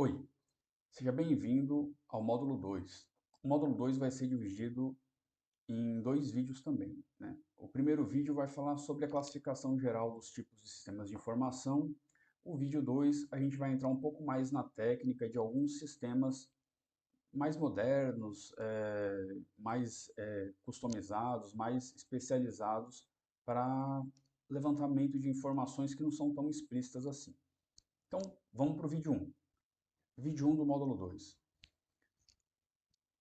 Oi, seja bem-vindo ao módulo 2. O módulo 2 vai ser dividido em dois vídeos também, né? O primeiro vídeo vai falar sobre a classificação geral dos tipos de sistemas de informação. O vídeo 2 a gente vai entrar um pouco mais na técnica de alguns sistemas mais modernos, mais customizados, mais especializados para levantamento de informações que não são tão explícitas assim. Então, vamos para o vídeo 1. Vídeo 1 do módulo 2.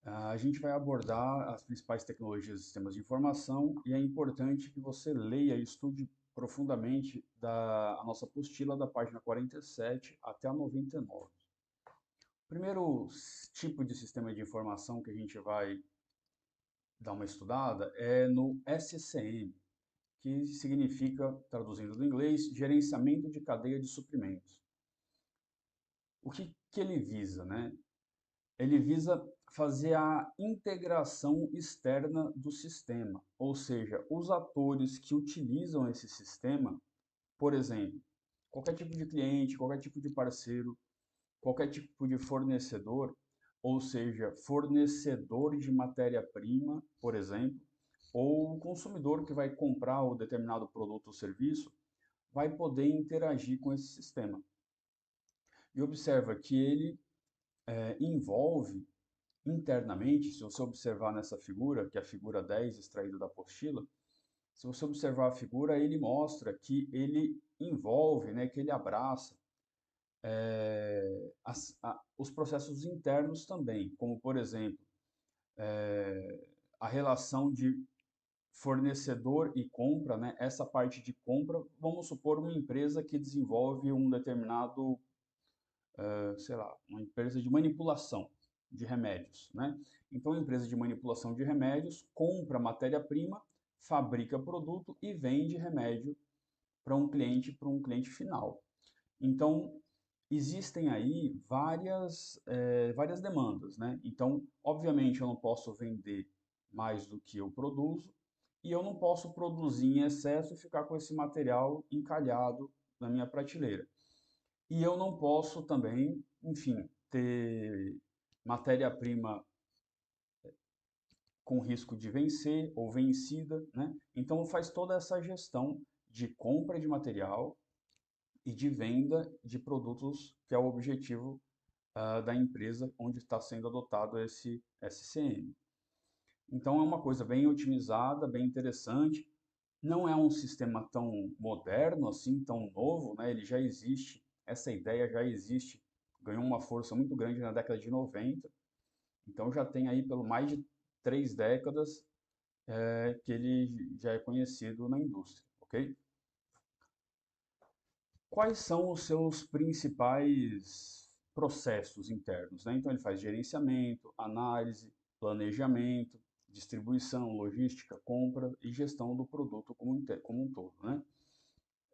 A gente vai abordar as principais tecnologias e sistemas de informação e é importante que você leia e estude profundamente a nossa apostila da página 47 até a 99. O primeiro tipo de sistema de informação que a gente vai dar uma estudada é no SCM, que significa, traduzindo do inglês, Gerenciamento de Cadeia de Suprimentos. O que ele visa, né? Ele visa fazer a integração externa do sistema, ou seja, os atores que utilizam esse sistema, por exemplo, qualquer tipo de cliente, qualquer tipo de parceiro, qualquer tipo de fornecedor, ou seja, fornecedor de matéria-prima, por exemplo, ou o consumidor que vai comprar o determinado produto ou serviço, vai poder interagir com esse sistema. E observa que ele envolve internamente, se você observar nessa figura, que é a figura 10 extraída da apostila, se você observar a figura, ele mostra que ele envolve, né, que ele abraça os processos internos também, como, por exemplo, a relação de fornecedor e compra, né, essa parte de compra, vamos supor uma empresa que desenvolve um determinado, sei lá, uma empresa de manipulação de remédios, né? Então, a empresa de manipulação de remédios compra matéria-prima, fabrica produto e vende remédio para um cliente final. Então, existem aí várias demandas, né? Então, obviamente, eu não posso vender mais do que eu produzo e eu não posso produzir em excesso e ficar com esse material encalhado na minha prateleira. E eu não posso também, enfim, ter matéria-prima com risco de vencer ou vencida, né? Então faz toda essa gestão de compra de material e de venda de produtos, que é o objetivo da empresa onde está sendo adotado esse SCM. Então é uma coisa bem otimizada, bem interessante. Não é um sistema tão moderno assim, tão novo, né? Ele já existe, essa ideia já existe, ganhou uma força muito grande na década de 90. Então já tem aí pelo mais de 3 décadas que ele já é conhecido na indústria, ok? Quais são os seus principais processos internos, né? Então ele faz gerenciamento, análise, planejamento, distribuição, logística, compra e gestão do produto como um todo, né?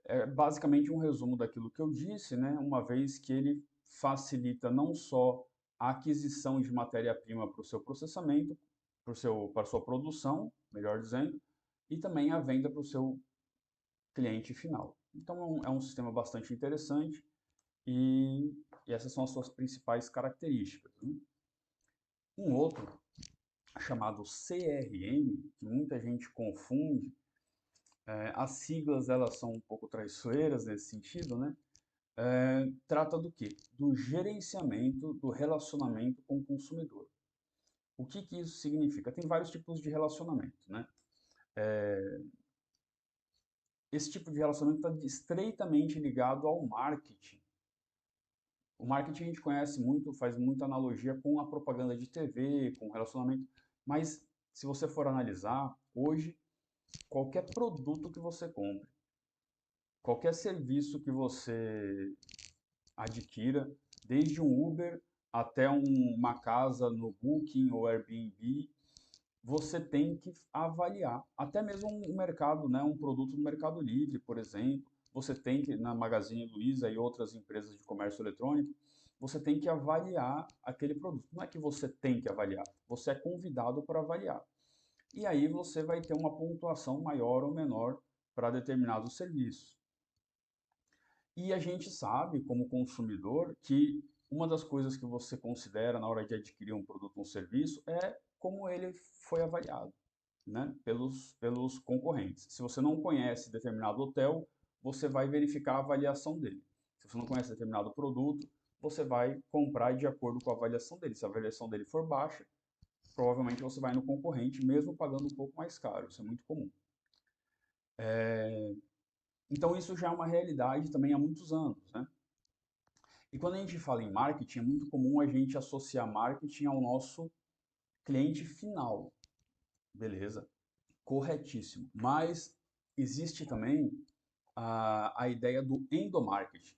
É basicamente um resumo daquilo que eu disse, né? Uma vez que ele facilita não só a aquisição de matéria-prima para o seu processamento, para a sua produção, melhor dizendo, e também a venda para o seu cliente final. Então é um sistema bastante interessante e essas são as suas principais características, né? Um outro chamado CRM, que muita gente confunde, as siglas elas são um pouco traiçoeiras nesse sentido, né? Trata do quê? Do gerenciamento do relacionamento com o consumidor. O que que isso significa? Tem vários tipos de relacionamento, né? Esse tipo de relacionamento está estreitamente ligado ao marketing. O marketing a gente conhece muito, faz muita analogia com a propaganda de TV, com o relacionamento, mas se você for analisar, hoje, qualquer produto que você compre, qualquer serviço que você adquira, desde um Uber até uma casa no Booking ou Airbnb, você tem que avaliar. Até mesmo um mercado, né, um produto no Mercado Livre, por exemplo, você tem que, na Magazine Luiza e outras empresas de comércio eletrônico, você tem que avaliar aquele produto. Não é que você tem que avaliar, você é convidado para avaliar. E aí você vai ter uma pontuação maior ou menor para determinados serviços. E a gente sabe, como consumidor, que uma das coisas que você considera na hora de adquirir um produto ou um serviço é como ele foi avaliado, né, pelos concorrentes. Se você não conhece determinado hotel, você vai verificar a avaliação dele. Se você não conhece determinado produto, você vai comprar de acordo com a avaliação dele. Se a avaliação dele for baixa, provavelmente você vai no concorrente, mesmo pagando um pouco mais caro. Isso é muito comum. Então, isso já é uma realidade também há muitos anos, né? E quando a gente fala em marketing, é muito comum a gente associar marketing ao nosso cliente final. Beleza, corretíssimo. Mas existe também a ideia do endomarketing.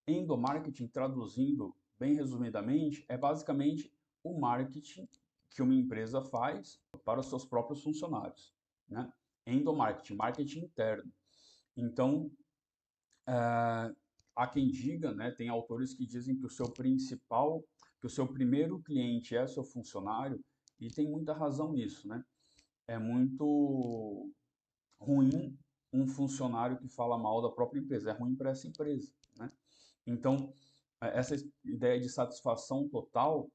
Endomarketing, traduzindo bem resumidamente, é basicamente o marketing que uma empresa faz para os seus próprios funcionários, né? Endomarketing, marketing interno. Então, há quem diga, né, tem autores que dizem que que o seu primeiro cliente é seu funcionário, e tem muita razão nisso, né? É muito ruim um funcionário que fala mal da própria empresa, é ruim para essa empresa, né? Então, essa ideia de satisfação total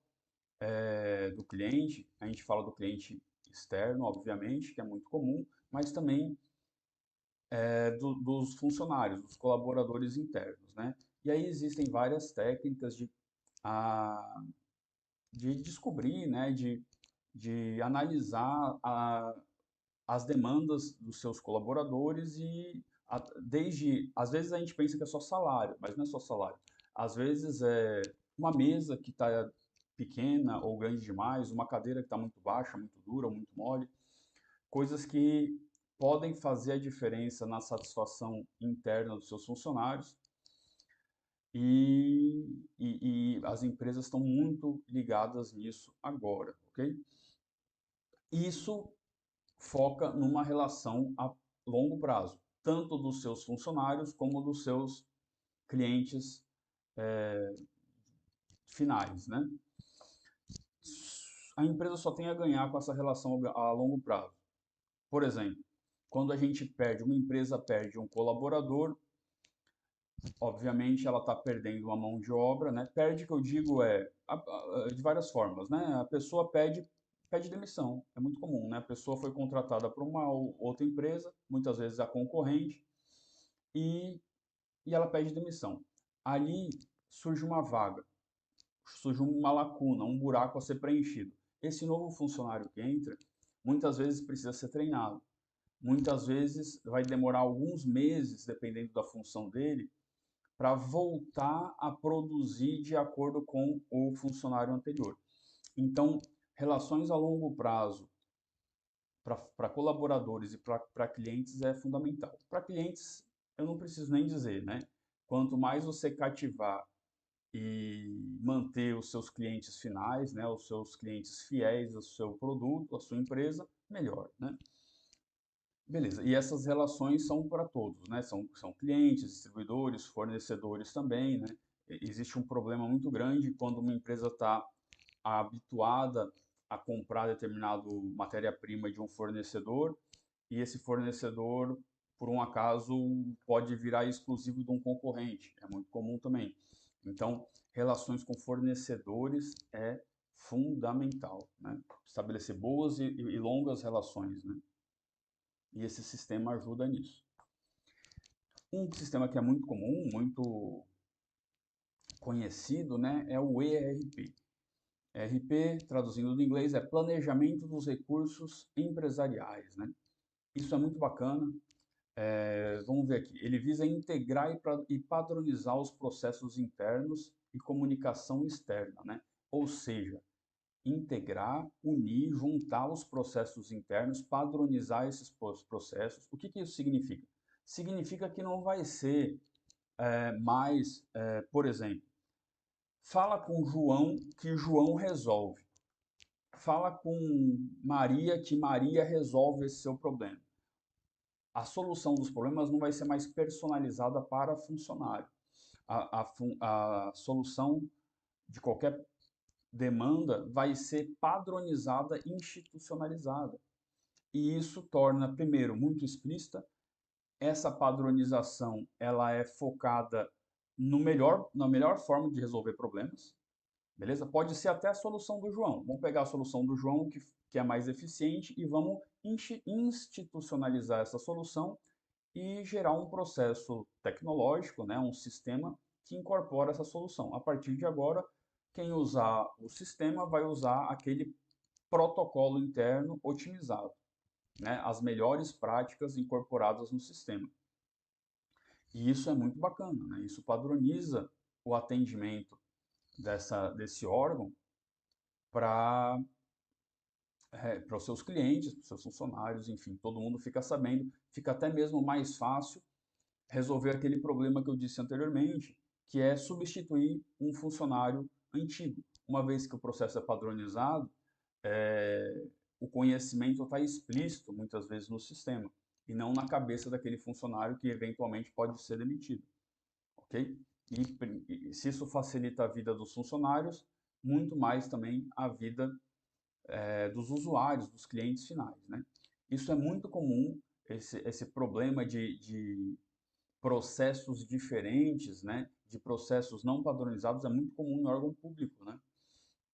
do cliente, a gente fala do cliente externo, obviamente, que é muito comum, mas também dos funcionários, dos colaboradores internos, né? E aí existem várias técnicas a, de descobrir, né, de analisar as demandas dos seus colaboradores desde, às vezes a gente pensa que é só salário, mas não é só salário. Às vezes é uma mesa que está pequena ou grande demais, uma cadeira que está muito baixa, muito dura ou muito mole, coisas que podem fazer a diferença na satisfação interna dos seus funcionários e as empresas estão muito ligadas nisso agora, ok? Isso foca numa relação a longo prazo, tanto dos seus funcionários como dos seus clientes finais, né? A empresa só tem a ganhar com essa relação a longo prazo. Por exemplo, quando a gente perde, uma empresa perde um colaborador, obviamente ela está perdendo uma mão de obra, né? Perde, que eu digo, de várias formas, né? A pessoa pede demissão, é muito comum, né? A pessoa foi contratada por uma outra empresa, muitas vezes a concorrente, e, e ela pede demissão. Ali surge uma vaga, surge uma lacuna, um buraco a ser preenchido. Esse novo funcionário que entra, muitas vezes precisa ser treinado. Muitas vezes vai demorar alguns meses, dependendo da função dele, para voltar a produzir de acordo com o funcionário anterior. Então, relações a longo prazo para colaboradores e para clientes é fundamental. Para clientes, eu não preciso nem dizer, né? Quanto mais você cativar e manter os seus clientes finais, né, os seus clientes fiéis ao seu produto, à sua empresa, melhor, né? Beleza, e essas relações são para todos, né? São clientes, distribuidores, fornecedores também, né? Existe um problema muito grande quando uma empresa está habituada a comprar determinado matéria-prima de um fornecedor e esse fornecedor, por um acaso, pode virar exclusivo de um concorrente. É muito comum também. Então, relações com fornecedores é fundamental, né? Estabelecer boas e longas relações, né? E esse sistema ajuda nisso. Um sistema que é muito comum, muito conhecido, né, é o ERP. ERP, traduzindo do inglês, é Planejamento dos Recursos Empresariais, né? Isso é muito bacana. Vamos ver aqui. Ele visa integrar e padronizar os processos internos e comunicação externa, né? Ou seja, integrar, unir, juntar os processos internos, padronizar esses processos. O que que isso significa? Significa que não vai ser por exemplo, fala com João que João resolve. Fala com Maria que Maria resolve esse seu problema. A solução dos problemas não vai ser mais personalizada para funcionário. A solução de qualquer demanda vai ser padronizada, institucionalizada. E isso torna, primeiro, muito explícita. Essa padronização ela é focada na melhor forma de resolver problemas. Beleza? Pode ser até a solução do João. Vamos pegar a solução do João, que é mais eficiente, e vamos institucionalizar essa solução e gerar um processo tecnológico, né, um sistema que incorpora essa solução. A partir de agora, quem usar o sistema vai usar aquele protocolo interno otimizado, né, as melhores práticas incorporadas no sistema. E isso é muito bacana, né? Isso padroniza o atendimento desse órgão para para os seus clientes, para os seus funcionários, enfim, todo mundo fica sabendo, fica até mesmo mais fácil resolver aquele problema que eu disse anteriormente, que é substituir um funcionário antigo. Uma vez que o processo é padronizado, o conhecimento está explícito muitas vezes no sistema e não na cabeça daquele funcionário que eventualmente pode ser demitido, ok? E se isso facilita a vida dos funcionários, muito mais também a vida dos usuários, dos clientes finais, né? Isso é muito comum, esse problema de processos diferentes, né, de processos não padronizados é muito comum em órgão público, né?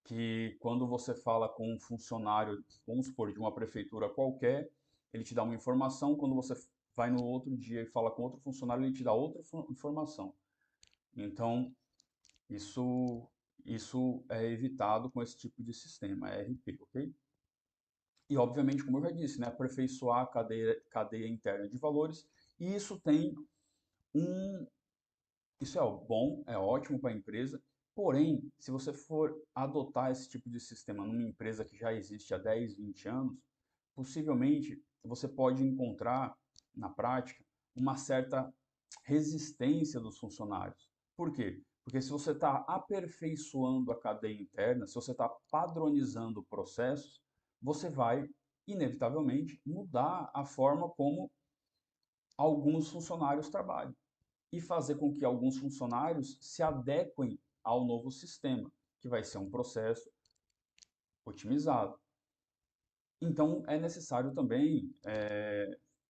Que quando você fala com um funcionário, vamos supor, de uma prefeitura qualquer, ele te dá uma informação, quando você vai no outro dia e fala com outro funcionário, ele te dá outra informação. Então, isso isso é evitado com esse tipo de sistema, ERP, ok? E, obviamente, como eu já disse, né, aperfeiçoar a cadeia interna de valores, e isso tem um, isso é bom, é ótimo para a empresa, porém, se você for adotar esse tipo de sistema numa empresa que já existe há 10, 20 anos, possivelmente você pode encontrar, na prática, uma certa resistência dos funcionários. Por quê? Porque se você está aperfeiçoando a cadeia interna, se você está padronizando processos, você vai, inevitavelmente, mudar a forma como alguns funcionários trabalham e fazer com que alguns funcionários se adequem ao novo sistema, que vai ser um processo otimizado. Então, é necessário também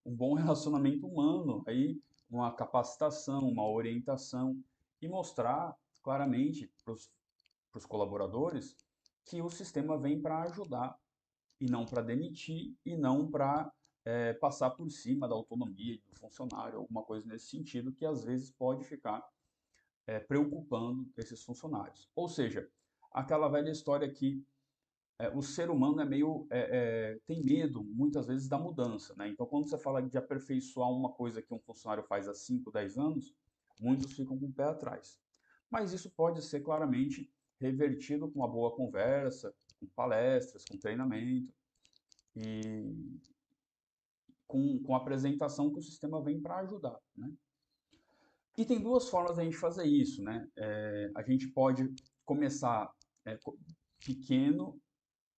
um bom relacionamento humano, aí, uma capacitação, uma orientação e mostrar claramente para os colaboradores que o sistema vem para ajudar e não para demitir e não para passar por cima da autonomia do funcionário, alguma coisa nesse sentido que às vezes pode ficar preocupando esses funcionários. Ou seja, aquela velha história que o ser humano tem medo muitas vezes da mudança, né? Então, quando você fala de aperfeiçoar uma coisa que um funcionário faz há 5, 10 anos, muitos ficam com o pé atrás. Mas isso pode ser claramente revertido com uma boa conversa, com palestras, com treinamento e com a apresentação que o sistema vem para ajudar, né? E tem duas formas da gente fazer isso, né? A gente pode começar pequeno,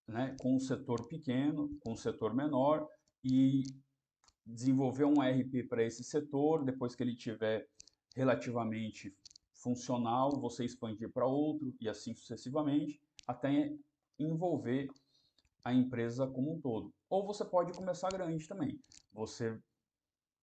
né, com um setor pequeno, com um setor menor e desenvolver um ERP para esse setor, depois que ele tiver relativamente funcional, você expandir para outro e assim sucessivamente, até envolver a empresa como um todo. Ou você pode começar grande também. Você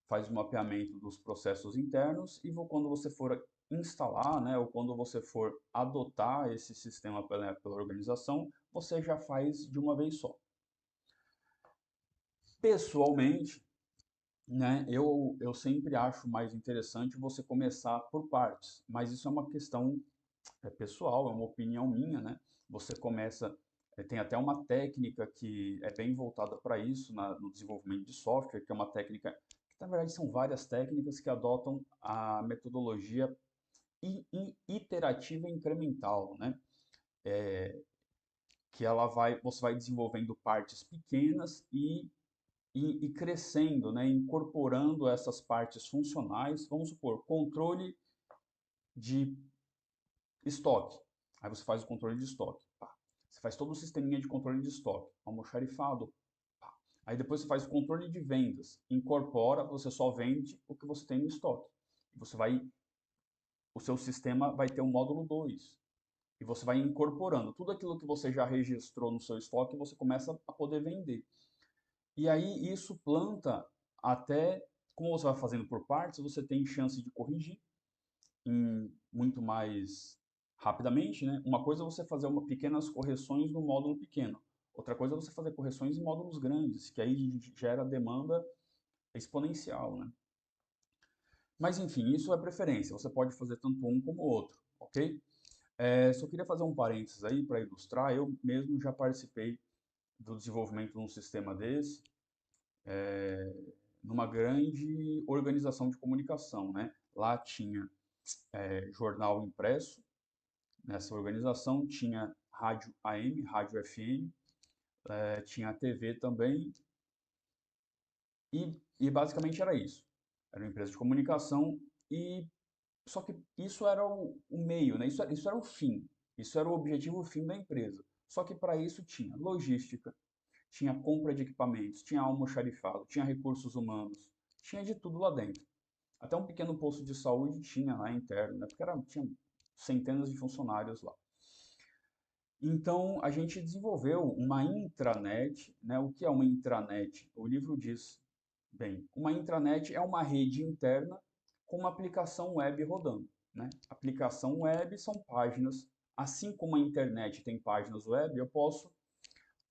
faz o mapeamento dos processos internos e quando você for instalar, né, ou quando você for adotar esse sistema pela organização, você já faz de uma vez só. Pessoalmente, né, eu sempre acho mais interessante você começar por partes, mas isso é uma questão pessoal, é uma opinião minha, né? Você começa, tem até uma técnica que é bem voltada para isso no desenvolvimento de software, que é uma técnica, que na verdade são várias técnicas que adotam a metodologia iterativa incremental, né? Que você vai desenvolvendo partes pequenas e crescendo, né? Incorporando essas partes funcionais, vamos supor, controle de estoque. Aí você faz o controle de estoque. Pá. Você faz todo o sisteminha de controle de estoque, almoxarifado. Pá. Aí depois você faz o controle de vendas. Incorpora, você só vende o que você tem no estoque. O seu sistema vai ter um módulo 2. E você vai incorporando tudo aquilo que você já registrou no seu estoque, você começa a poder vender. E aí isso planta até, como você vai fazendo por partes, você tem chance de corrigir em muito mais rapidamente, né? Uma coisa é você fazer pequenas correções no módulo pequeno, outra coisa é você fazer correções em módulos grandes, que aí gera demanda exponencial, né? Mas enfim, isso é preferência, você pode fazer tanto um como o outro, ok? Só queria fazer um parênteses aí para ilustrar, eu mesmo já participei do desenvolvimento de um sistema desse, numa grande organização de comunicação, né? Lá tinha jornal impresso, nessa organização tinha rádio AM, rádio FM, tinha a TV também, e basicamente era isso. Era uma empresa de comunicação, e só que isso era o meio, né? Isso era o fim, isso era o objetivo fim da empresa. Só que para isso tinha logística, tinha compra de equipamentos, tinha almoxarifado, tinha recursos humanos, tinha de tudo lá dentro. Até um pequeno posto de saúde tinha lá interno, né? Porque tinha centenas de funcionários lá. Então, a gente desenvolveu uma intranet, né? O que é uma intranet? O livro diz, bem, uma intranet é uma rede interna com uma aplicação web rodando, né? Aplicação web são páginas, assim como a internet tem páginas web, eu posso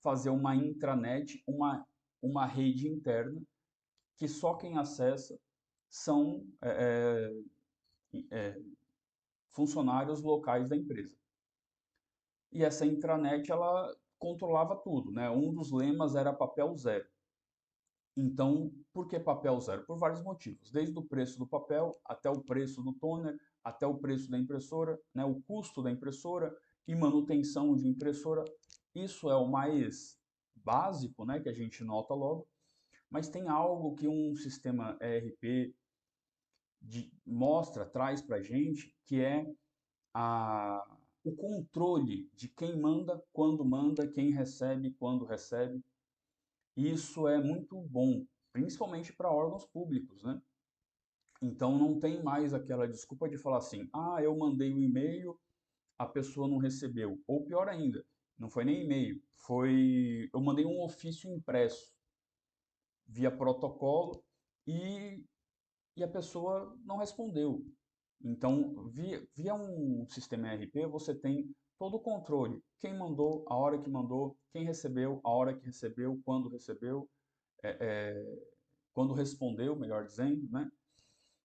fazer uma intranet, uma rede interna que só quem acessa são funcionários locais da empresa. E essa intranet, ela controlava tudo, né? Um dos lemas era papel zero. Então, por que papel zero? Por vários motivos, desde o preço do papel, até o preço do toner, até o preço da impressora, né? O custo da impressora e manutenção de impressora. Isso é o mais básico, né? Que a gente nota logo. Mas tem algo que um sistema ERP mostra, traz para a gente, que é o controle de quem manda, quem recebe, quando recebe. Isso é muito bom, principalmente para órgãos públicos, né? Então não tem mais aquela desculpa de falar assim, ah, eu mandei o e-mail, a pessoa não recebeu. Ou pior ainda, não foi nem e-mail, eu mandei um ofício impresso via protocolo e, e a pessoa não respondeu. Então, via um sistema ERP, você tem todo o controle. Quem mandou, a hora que mandou, quem recebeu, a hora que recebeu, é, é, quando respondeu, melhor dizendo, né?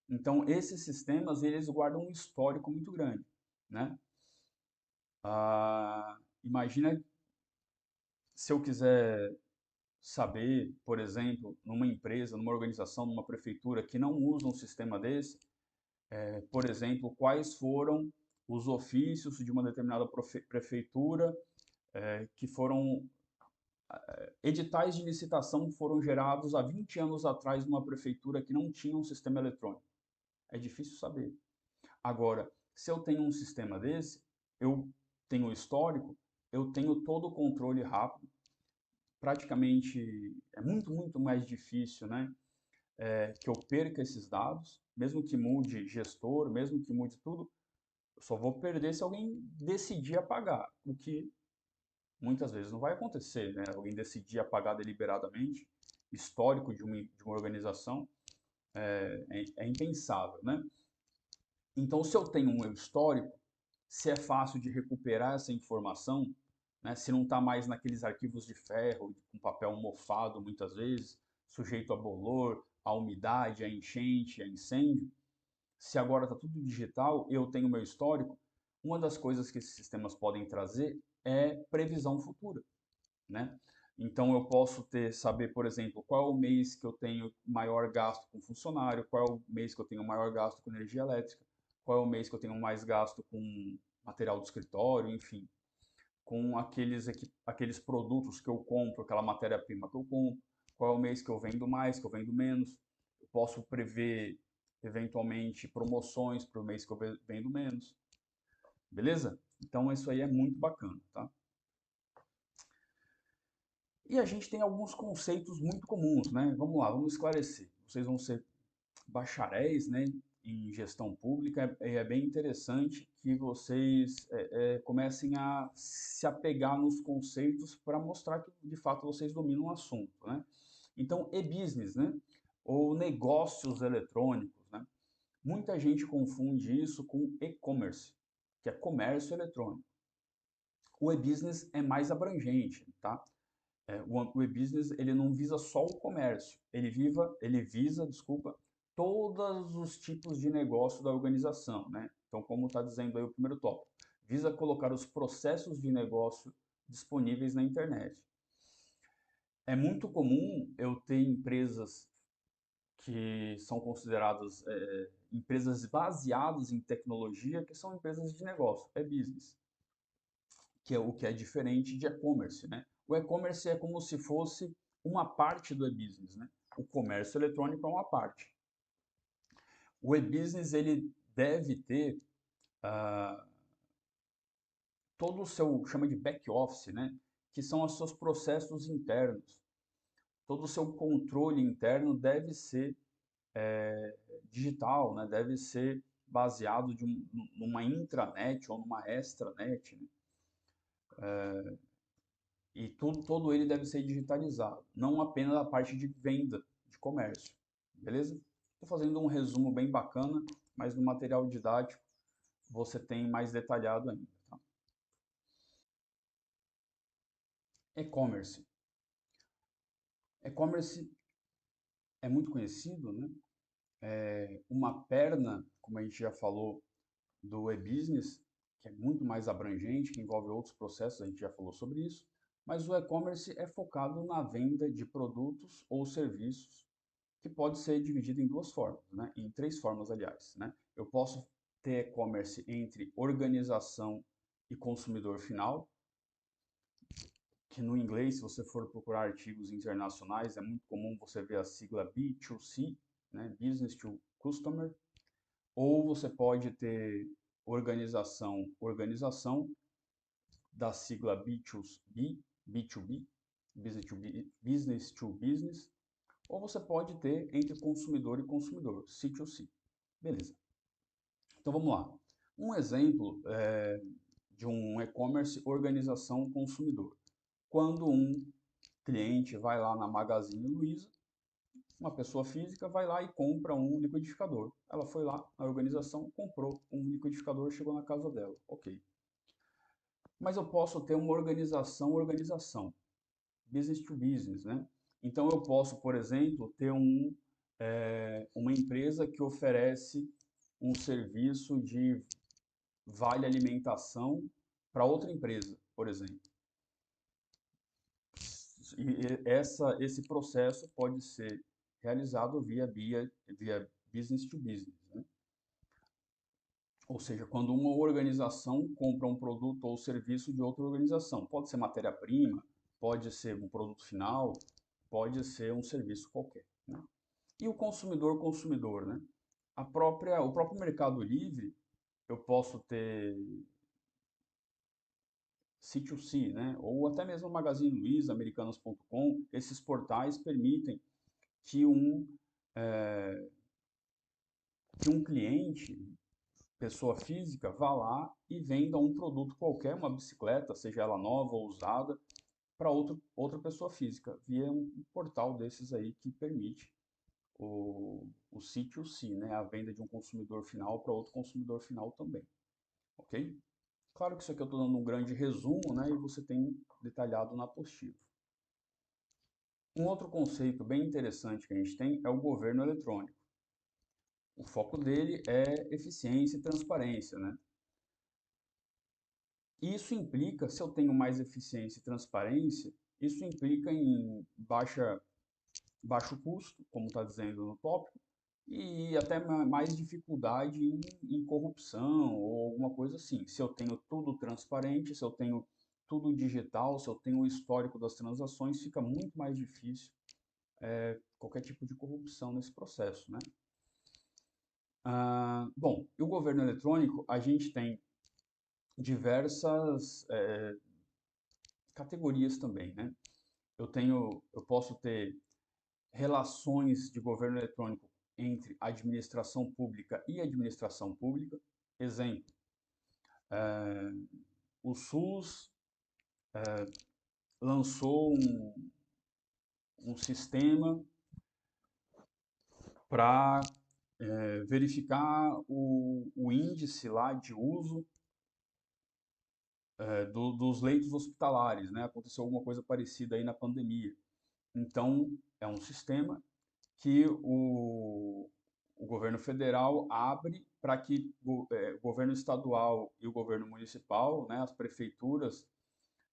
Então, esses sistemas, eles guardam um histórico muito grande, né? Imagina se eu quiser saber, por exemplo, numa empresa, numa organização, numa prefeitura que não usa um sistema desse, por exemplo, quais foram os ofícios de uma determinada prefeitura que foram editais de licitação que foram gerados há 20 anos atrás numa prefeitura que não tinha um sistema eletrônico. É difícil saber. Agora, se eu tenho um sistema desse, eu tenho o histórico, eu tenho todo o controle rápido, praticamente é muito, muito mais difícil, né, que eu perca esses dados, mesmo que mude gestor, mesmo que mude tudo, eu só vou perder se alguém decidir apagar, o que muitas vezes não vai acontecer, né? Alguém decidir apagar deliberadamente histórico de uma organização é impensável, né? Então, se eu tenho um histórico, se é fácil de recuperar essa informação, né? Se não está mais naqueles arquivos de ferro, com papel mofado muitas vezes, sujeito a bolor, a umidade, a enchente, a incêndio, se agora está tudo digital, eu tenho meu histórico, uma das coisas que esses sistemas podem trazer é previsão futura, né? Então eu posso saber, por exemplo, qual é o mês que eu tenho maior gasto com funcionário, qual é o mês que eu tenho maior gasto com energia elétrica, qual é o mês que eu tenho mais gasto com material do escritório, enfim, com aqueles produtos que eu compro, aquela matéria-prima que eu compro, qual é o mês que eu vendo mais, que eu vendo menos. Eu posso prever eventualmente promoções para o mês que eu vendo menos. Beleza? Então isso aí é muito bacana, tá? E a gente tem alguns conceitos muito comuns, né? Vamos lá, vamos esclarecer. Vocês vão ser bacharéis, né, em gestão pública, é bem interessante que vocês comecem a se apegar nos conceitos para mostrar que de fato vocês dominam o assunto, né? Então, e-business, né, ou negócios eletrônicos, né? Muita gente confunde isso com e-commerce, que é comércio eletrônico. O e-business é mais abrangente, tá? O e-business ele não visa só o comércio, ele visa, desculpa, todos os tipos de negócio da organização, né? Então, como está dizendo aí o primeiro tópico, visa colocar os processos de negócio disponíveis na internet. É muito comum eu ter empresas que são consideradas empresas baseadas em tecnologia, que são empresas de negócio, é business, que é o que é diferente de e-commerce, né? O e-commerce é como se fosse uma parte do e-business, né? O comércio eletrônico é uma parte. O e-business ele deve ter ah, todo o seu, chama de back office, né? Que são os seus processos internos. Todo o seu controle interno deve ser digital, né? Deve ser baseado numa intranet ou numa extranet, né? E todo ele deve ser digitalizado, não apenas a parte de venda, de comércio, beleza? Estou fazendo um resumo bem bacana, mas no material didático você tem mais detalhado ainda, tá? E-commerce. E-commerce é muito conhecido, né? É uma perna, como a gente já falou, do e-business, que é muito mais abrangente, que envolve outros processos, a gente já falou sobre isso, mas o e-commerce é focado na venda de produtos ou serviços, que pode ser dividido em duas formas, né? Em três formas, aliás, né? Eu posso ter e-commerce entre organização e consumidor final, que no inglês, se você for procurar artigos internacionais, é muito comum você ver a sigla B2C, né? Business to Customer, ou você pode ter organização da sigla B2B, B2B, business to business, ou você pode ter entre consumidor e consumidor, C2C. Beleza. Então vamos lá. Um exemplo de um e-commerce organização consumidor. Quando um cliente vai lá na Magazine Luiza, uma pessoa física vai lá e compra um liquidificador. Ela foi lá na organização, comprou um liquidificador, chegou na casa dela. Ok. Mas eu posso ter uma organização, business to business, né? Então eu posso, por exemplo, ter uma empresa que oferece um serviço de vale alimentação para outra empresa, por exemplo. Esse processo pode ser realizado via business to business, né? Ou seja, quando uma organização compra um produto ou serviço de outra organização, pode ser matéria-prima, pode ser um produto final, pode ser um serviço qualquer, né? E o consumidor, né? O próprio Mercado Livre, eu posso ter C2C, né? Ou até mesmo Magazine Luiza, Americanas.com, esses portais permitem que eh, que um cliente, pessoa física, vá lá e venda um produto qualquer, uma bicicleta, seja ela nova ou usada, para outra pessoa física, via um portal desses aí que permite o C2C, né? A venda de um consumidor final para outro consumidor final também, ok? Claro que isso aqui eu estou dando um grande resumo, né? E você tem detalhado na apostila. Um outro conceito bem interessante que a gente tem é o governo eletrônico. O foco dele é eficiência e transparência, né? E isso implica, se eu tenho mais eficiência e transparência, isso implica em baixo custo, como está dizendo no tópico, e até mais dificuldade em corrupção ou alguma coisa assim. Se eu tenho tudo transparente, se eu tenho tudo digital, se eu tenho o histórico das transações, fica muito mais difícil qualquer tipo de corrupção nesse processo, né? Bom, e o governo eletrônico, a gente tem diversas categorias também, né? Eu posso ter relações de governo eletrônico entre administração pública e administração pública. Exemplo, o SUS lançou um sistema para verificar o índice lá de uso dos leitos hospitalares, né? Aconteceu alguma coisa parecida aí na pandemia. Então, é um sistema que o governo federal abre para que o governo estadual e o governo municipal, né, as prefeituras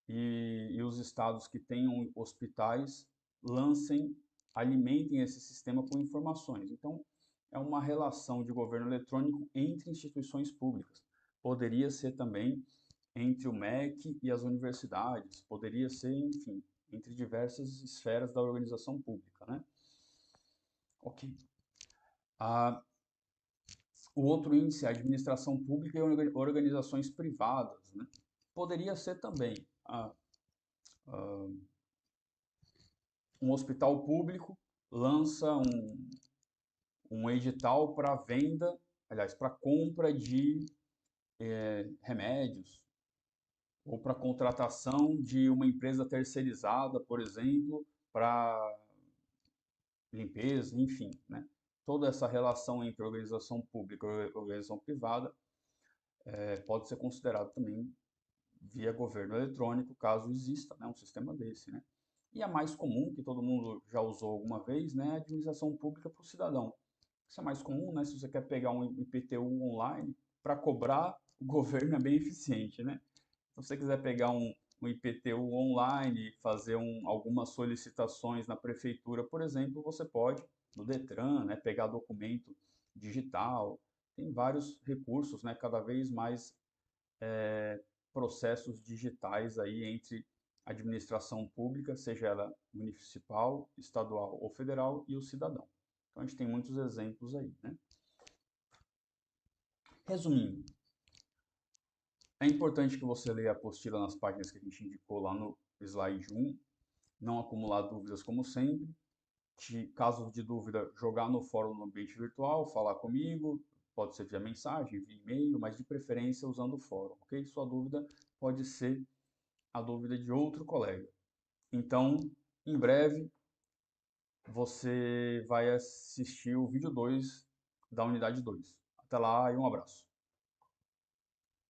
e os estados que tenham hospitais lancem, alimentem esse sistema com informações. Então, é uma relação de governo eletrônico entre instituições públicas. Poderia ser também entre o MEC e as universidades, poderia ser, enfim, entre diversas esferas da organização pública, né? Ok. Ah, o outro índice é a administração pública e organizações privadas, né? Poderia ser também ah, um hospital público lança um edital para venda, aliás, para compra de remédios, ou para contratação de uma empresa terceirizada, por exemplo, para limpeza, enfim, né? Toda essa relação entre organização pública e organização privada pode ser considerado também via governo eletrônico, caso exista, né, um sistema desse, né? E a mais comum, que todo mundo já usou alguma vez, né, é a administração pública para o cidadão. Isso é mais comum, né? Se você quer pegar um IPTU online para cobrar, o governo é bem eficiente, né? Se você quiser pegar um IPTU online e fazer algumas solicitações na prefeitura, por exemplo, você pode, no Detran, né, pegar documento digital. Tem vários recursos, né, cada vez mais processos digitais aí entre a administração pública, seja ela municipal, estadual ou federal, e o cidadão. Então a gente tem muitos exemplos aí, né? Resumindo, é importante que você leia a apostila nas páginas que a gente indicou lá no slide 1, não acumular dúvidas como sempre. Caso de dúvida, jogar no fórum no ambiente virtual, falar comigo, pode ser via mensagem, via e-mail, mas de preferência usando o fórum, ok? Sua dúvida pode ser a dúvida de outro colega. Então, em breve, você vai assistir o vídeo 2 da unidade 2. Até lá e um abraço.